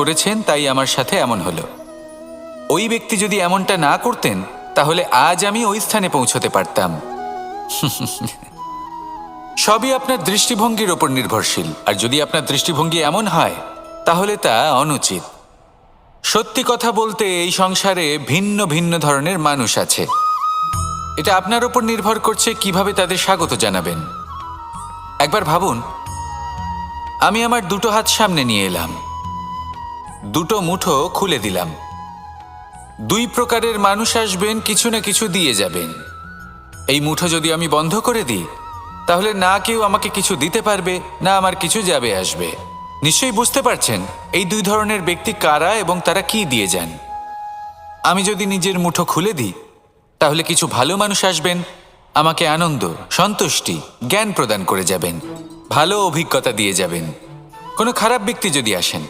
করেছেন, তাই আমার সাথে এমন হলো। ওই ব্যক্তি যদি এমনটা না করতেন তাহলে আজ আমি ওই স্থানে পৌঁছতে পারতাম। সবই আপনার দৃষ্টিভঙ্গির ওপর নির্ভরশীল, আর যদি আপনার দৃষ্টিভঙ্গি এমন হয় তাহলে তা অনুচিত। সত্যি কথা বলতে এই সংসারে ভিন্ন ভিন্ন ধরনের মানুষ আছে। এটা আপনার ওপর নির্ভর করছে কিভাবে তাদের স্বাগত জানাবেন। একবার ভাবুন, আমি আমার দুটো হাত সামনে নিয়ে এলাম, দুটো মুঠো খুলে দিলাম। দুই প্রকারের মানুষ আসবেন, কিছু না কিছু দিয়ে যাবেন। এই মুঠো যদি আমি বন্ধ করে দিই তাহলে না কেউ আমাকে কিছু দিতে পারবে, না আমার কিছু যাবে আসবে। নিশ্চয়ই বুঝতে পারছেন এই দুই ধরনের ব্যক্তি কারা এবং তারা কি দিয়ে যান। আমি যদি নিজের মুঠো খুলে দিই তাহলে কিছু ভালো মানুষ আসবেন, আমাকে আনন্দ, সন্তুষ্টি, জ্ঞান প্রদান করে যাবেন, ভালো অভিজ্ঞতা দিয়ে যাবেন। কোনো খারাপ ব্যক্তি যদি আসেন